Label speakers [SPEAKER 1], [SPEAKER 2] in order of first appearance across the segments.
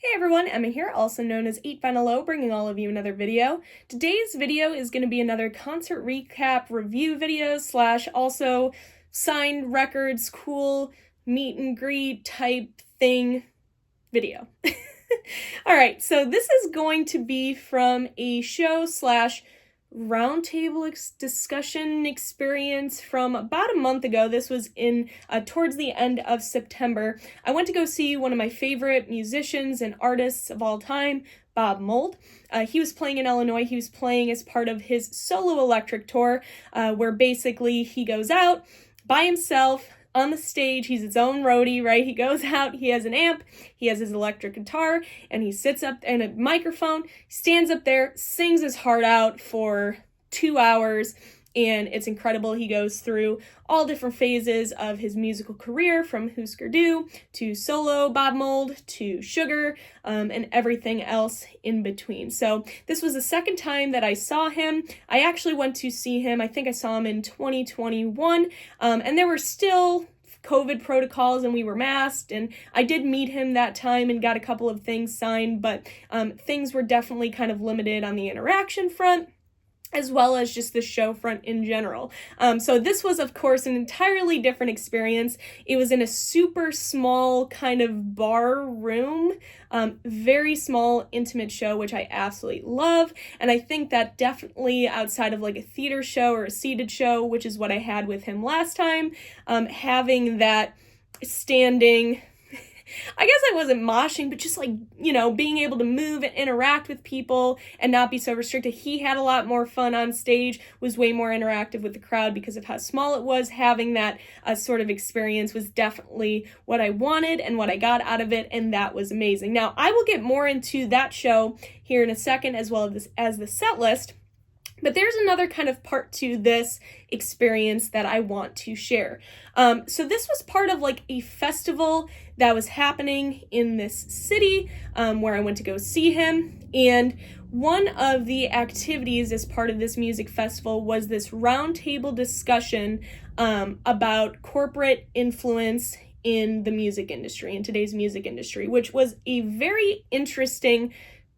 [SPEAKER 1] Hey everyone, Emma here, also known as 8vinyllow, bringing all of you another video. Today's video is going to be another concert recap review video slash also signed records, cool meet and greet type thing video. Alright, so this is going to be from a show slash roundtable discussion experience from about a month ago. This was in towards the end of September. I went to go see one of my favorite musicians and artists of all time, Mould. He was playing in Illinois. He was playing as part of his solo electric tour, where basically he goes out by himself on the stage. He's his own roadie, right? He goes out, he has an amp, he has his electric guitar, and he sits up and a microphone, stands up there, sings his heart out for 2 hours, and it's incredible. He goes through all different phases of his musical career, from Husker Du to solo Bob Mould to Sugar, and everything else in between. So this was the second time that I saw him. I actually went to see him, I think I saw him in 2021, and there were still COVID protocols and we were masked, and I did meet him that time and got a couple of things signed, but things were definitely kind of limited on the interaction front, as well as just the show front in general. So this was, of course, an entirely different experience. It was in a super small kind of bar room, very small, intimate show, which I absolutely love. And I think that definitely outside of like a theater show or a seated show, which is what I had with him last time, having that standing, I guess I wasn't moshing, but just like, being able to move and interact with people and not be so restricted. He had a lot more fun on stage, was way more interactive with the crowd because of how small it was. Having that sort of experience was definitely what I wanted and what I got out of it, and that was amazing. Now, I will get more into that show here in a second, as well as the set list. But there's another kind of part to this experience that I want to share. So this was part of like a festival that was happening in this city where I went to go see him. And one of the activities as part of this music festival was this roundtable discussion about corporate influence in the music industry, in today's music industry, which was a very interesting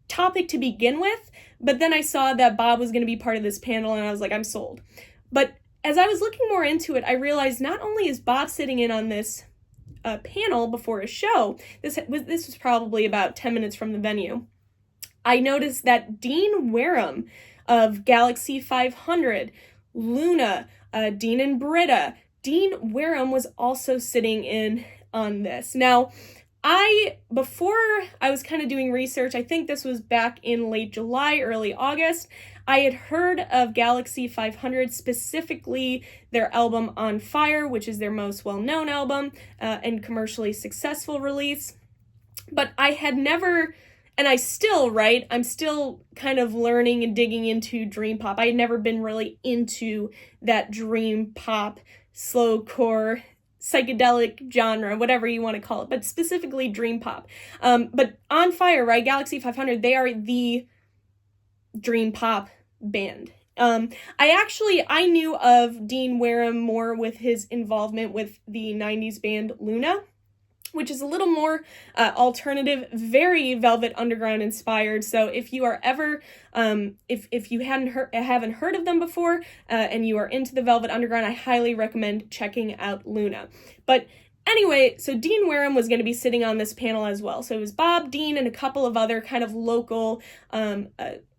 [SPEAKER 1] topic to begin with. But then I saw that Bob was going to be part of this panel, and I was like, I'm sold. But as I was looking more into it, I realized not only is Bob sitting in on this panel before a show, this was probably about 10 minutes from the venue, I noticed that Dean Wareham of Galaxie 500, Luna, Dean and Britta, Dean Wareham was also sitting in on this. Now, before I was kind of doing research, I think this was back in late July, early August, I had heard of Galaxie 500, specifically their album On Fire, which is their most well-known album and commercially successful release. But I had never, and I'm still kind of learning and digging into dream pop. I had never been really into that dream pop, slowcore, psychedelic genre, whatever you want to call it, but specifically dream pop. But On Fire, right, Galaxie 500, they are the dream pop band. I knew of Dean Wareham more with his involvement with the 90s band Luna, which is a little more alternative, very Velvet Underground inspired. So if you are ever, if you haven't heard of them before, and you are into the Velvet Underground, I highly recommend checking out Luna. But anyway, so Dean Wareham was going to be sitting on this panel as well. So it was Bob, Dean, and a couple of other kind of local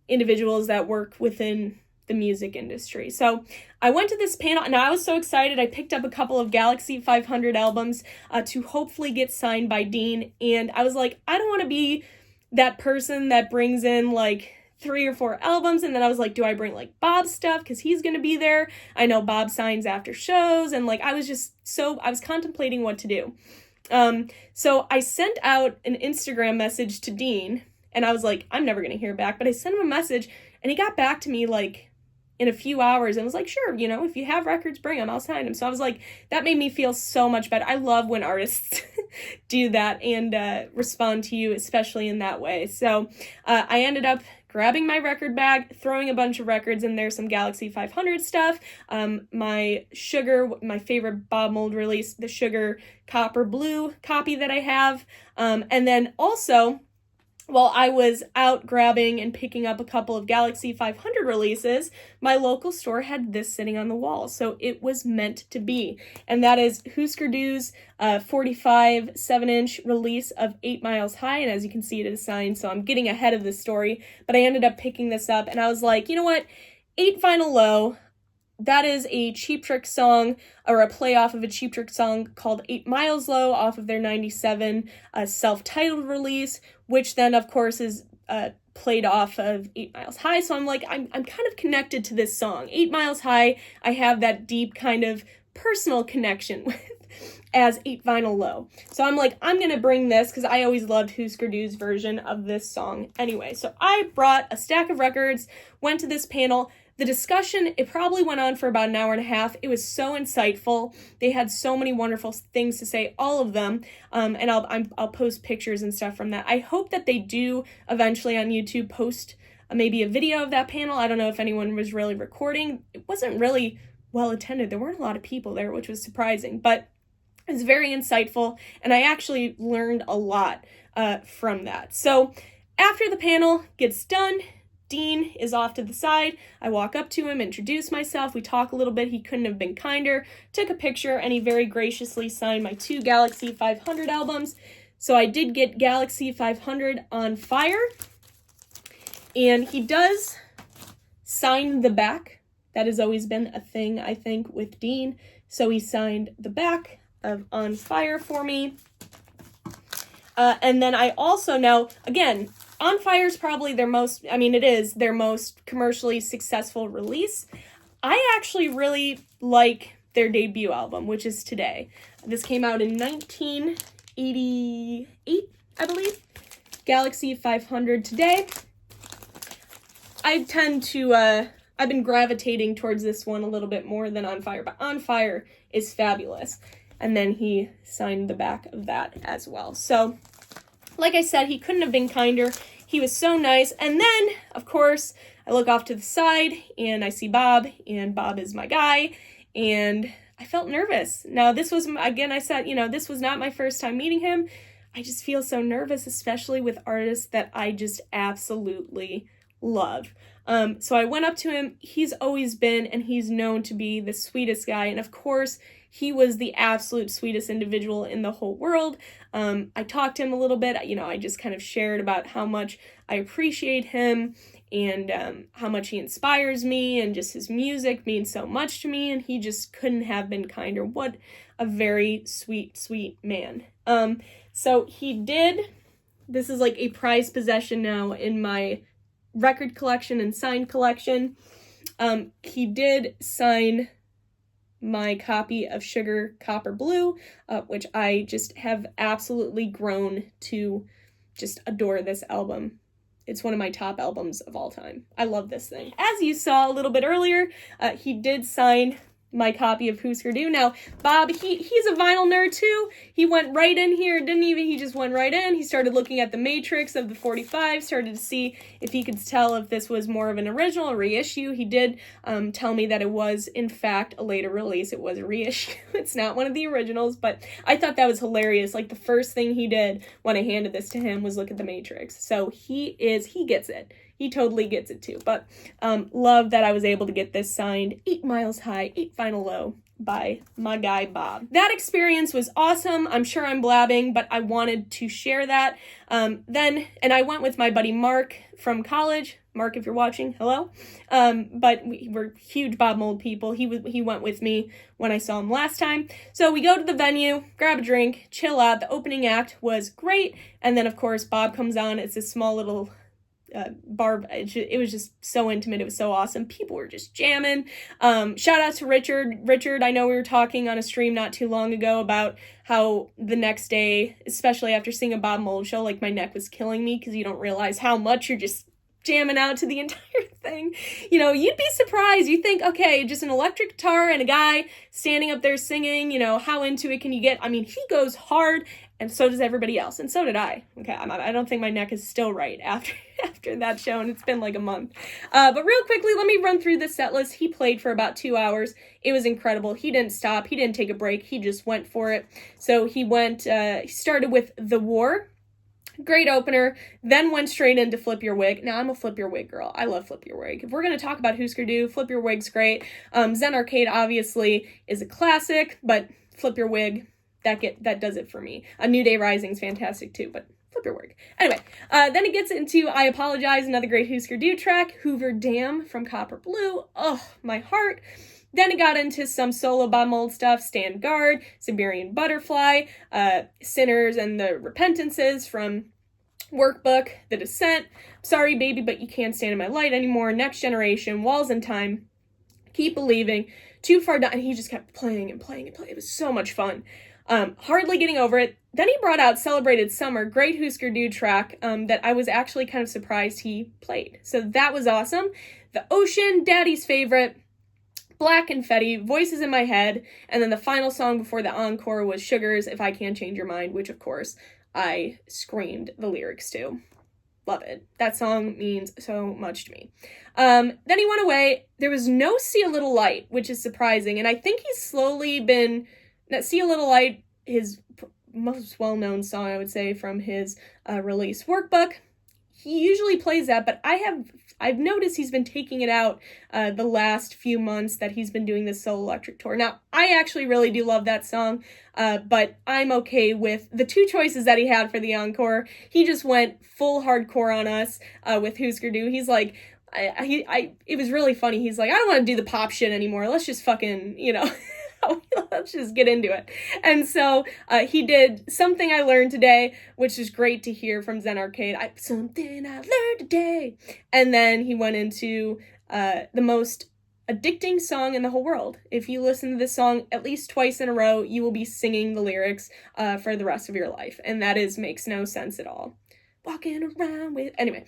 [SPEAKER 1] individuals that work within the music industry. So I went to this panel and I was so excited. I picked up a couple of Galaxie 500 albums to hopefully get signed by Dean. And I was like, I don't want to be that person that brings in like 3 or 4 albums. And then I was like, do I bring like Bob's stuff? Because he's going to be there. I know Bob signs after shows. And like, I was contemplating what to do. So I sent out an Instagram message to Dean and I was like, I'm never going to hear back. But I sent him a message and he got back to me like in a few hours and was like, sure, if you have records, bring them, I'll sign them. So I was like, that made me feel so much better. I love when artists do that and respond to you, especially in that way. So I ended up grabbing my record bag, throwing a bunch of records in there, some Galaxie 500 stuff, my Sugar, my favorite Bob Mould release, the Sugar Copper Blue copy that I have, and then also while I was out grabbing and picking up a couple of Galaxie 500 releases, my local store had this sitting on the wall, so it was meant to be. And that is Husker Du's 45 7-inch release of 8 Miles High, and as you can see, it is signed, so I'm getting ahead of this story, but I ended up picking this up, and I was like, you know what, 8-vinyl-low, that is a Cheap Trick song, or a play off of a Cheap Trick song called 8 Miles Low off of their 97 self-titled release, which then, of course, is played off of 8 Miles High. So I'm like, I'm kind of connected to this song. 8 Miles High, I have that deep kind of personal connection with as 8-vinyl-low. So I'm like, I'm going to bring this because I always loved Husker Du's version of this song anyway. So I brought a stack of records, went to this panel. The discussion, it probably went on for about an hour and a half. It was so insightful. They had so many wonderful things to say, all of them. And I'll post pictures and stuff from that. I hope that they do eventually on YouTube post maybe a video of that panel. I don't know if anyone was really recording. It wasn't really well attended. There weren't a lot of people there, which was surprising, but it was very insightful. And I actually learned a lot from that. So after the panel gets done, Dean is off to the side. I walk up to him, introduce myself. We talk a little bit. He couldn't have been kinder. Took a picture, and he very graciously signed my 2 Galaxie 500 albums. So I did get Galaxie 500 on fire. And he does sign the back. That has always been a thing, I think, with Dean. So he signed the back of On Fire for me. And then I also now, again, On Fire is probably their most, it is their most commercially successful release. I actually really like their debut album, which is Today. This came out in 1988, I believe. Galaxie 500 Today. I tend to, I've been gravitating towards this one a little bit more than On Fire, but On Fire is fabulous. And then he signed the back of that as well. So, like I said, he couldn't have been kinder. He was so nice. And then, of course, I look off to the side and I see Bob, and Bob is my guy, and I felt nervous. Now, this was, again, I said, this was not my first time meeting him. I just feel so nervous, especially with artists that I just absolutely love. So I went up to him. He's always been, and he's known to be the sweetest guy. And of course, he was the absolute sweetest individual in the whole world. I talked to him a little bit. I just kind of shared about how much I appreciate him and how much he inspires me, and just his music means so much to me. And he just couldn't have been kinder. What a very sweet, sweet man. So he did, this is like a prized possession now in my record collection and signed collection. He did sign my copy of Sugar Copper Blue, which I just have absolutely grown to just adore this album. It's one of my top albums of all time. I love this thing. As you saw a little bit earlier, he did sign my copy of Husker Du. Now, Bob, he's a vinyl nerd too. He went right in here, he just went right in. He started looking at the matrix of the 45, started to see if he could tell if this was more of an original or reissue. He did tell me that it was, in fact, a later release. It was a reissue. It's not one of the originals, but I thought that was hilarious. Like, the first thing he did when I handed this to him was look at the matrix. So he gets it. He totally gets it too. But love that I was able to get this signed 8 Miles High, 8-vinyl-low by my guy Bob. That experience was awesome. I'm sure I'm blabbing, but I wanted to share that. And I went with my buddy Mark from college. Mark, if you're watching, hello. But we're huge Bob Mould people. He went with me when I saw him last time. So we go to the venue, grab a drink, chill out. The opening act was great. And then, of course, Bob comes on. It's this small little bar. It was just so intimate. It was so awesome. People were just jamming. Shout out to Richard. I know we were talking on a stream not too long ago about how the next day, especially after seeing a Bob Mould show, like, my neck was killing me because you don't realize how much you're just jamming out to the entire thing. You'd be surprised. You think, okay, just an electric guitar and a guy standing up there singing, how into it can you get? He goes hard, and so does everybody else, and so did I. Okay, I don't think my neck is still right after that show, and it's been like a month. But real quickly, let me run through the set list. He played for about 2 hours. It was incredible. He didn't stop. He didn't take a break. He just went for it. So he started with The War, Great opener, then went straight into Flip Your Wig. Now, I'm a Flip Your Wig girl. I love Flip Your Wig. If we're going to talk about Husker Du, Flip Your Wig's great. Zen Arcade, obviously, is a classic, but Flip Your Wig, that does it for me. A New Day Rising's fantastic, too, but Flip Your Wig. Anyway, then it gets into I Apologize, another great Husker Du track. Hoover Dam from Copper Blue. Oh, my heart. Then it got into some solo Bob Mould stuff, Stand Guard, Siberian Butterfly, Sinners and the Repentances from Workbook, The Descent, Sorry Baby But You Can't Stand in My Light Anymore, Next Generation, Walls in Time, Keep Believing, Too Far Down, and he just kept playing and playing and playing. It was so much fun. Hardly Getting Over It. Then he brought out Celebrated Summer, great Husker Du track that I was actually kind of surprised he played. So that was awesome. The Ocean, Daddy's Favorite, Black Confetti, Voices in My Head, and then the final song before the encore was Sugar's If I Can't Change Your Mind, which of course I screamed the lyrics to. Love it. That song means so much to me. Then he went away. There was no See a Little Light, which is surprising, and I think he's slowly been... That See a Little Light, his most well-known song, I would say, from his release Workbook. He usually plays that, but I've noticed he's been taking it out the last few months that he's been doing this Soul Electric tour. Now, I actually really do love that song, but I'm okay with the two choices that he had for the encore. He just went full hardcore on us with Husker Du. He's like, it was really funny. He's like, I don't want to do the pop shit anymore. Let's just fucking, let's just get into it. And so he did Something I Learned Today, which is great to hear from Zen Arcade. Something I Learned Today. And then he went into the most addicting song in the whole world. If you listen to this song at least twice in a row, you will be singing the lyrics for the rest of your life. And that makes no sense at all. Walking around with... Anyway,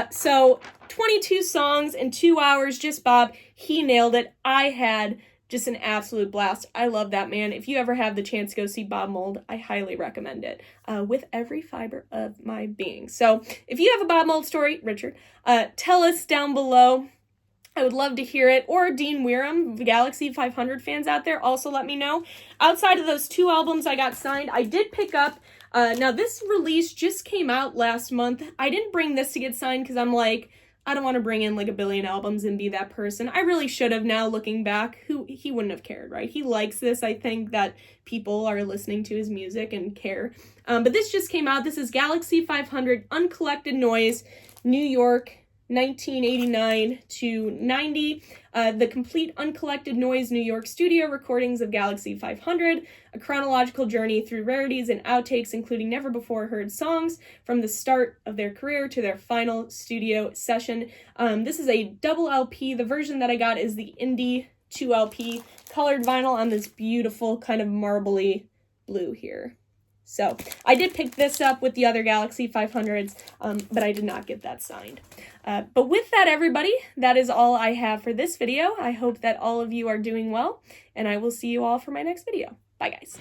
[SPEAKER 1] so 22 songs in 2 hours, just Bob. He nailed it. I had... just an absolute blast. I love that man. If you ever have the chance to go see Bob Mould, I highly recommend it with every fiber of my being. So if you have a Bob Mould story, Richard, tell us down below. I would love to hear it. Or Dean Weirham, the Galaxie 500 fans out there, also let me know. Outside of those 2 albums I got signed, I did pick up, now this release just came out last month. I didn't bring this to get signed because I'm like, I don't want to bring in like a billion albums and be that person. I really should have now looking back. He wouldn't have cared, right? He likes this. I think that people are listening to his music and care. But this just came out. This is Galaxie 500 Uncollected Noise, New York, 1989 to 90. The complete Uncollected Noise New York studio recordings of Galaxie 500, a chronological journey through rarities and outtakes, including never before heard songs from the start of their career to their final studio session. This is a double LP. The version that I got is the Indie 2 LP, colored vinyl on this beautiful kind of marbly blue here. So I did pick this up with the other Galaxie 500s, but I did not get that signed. But with that, everybody, that is all I have for this video. I hope that all of you are doing well, and I will see you all for my next video. Bye, guys.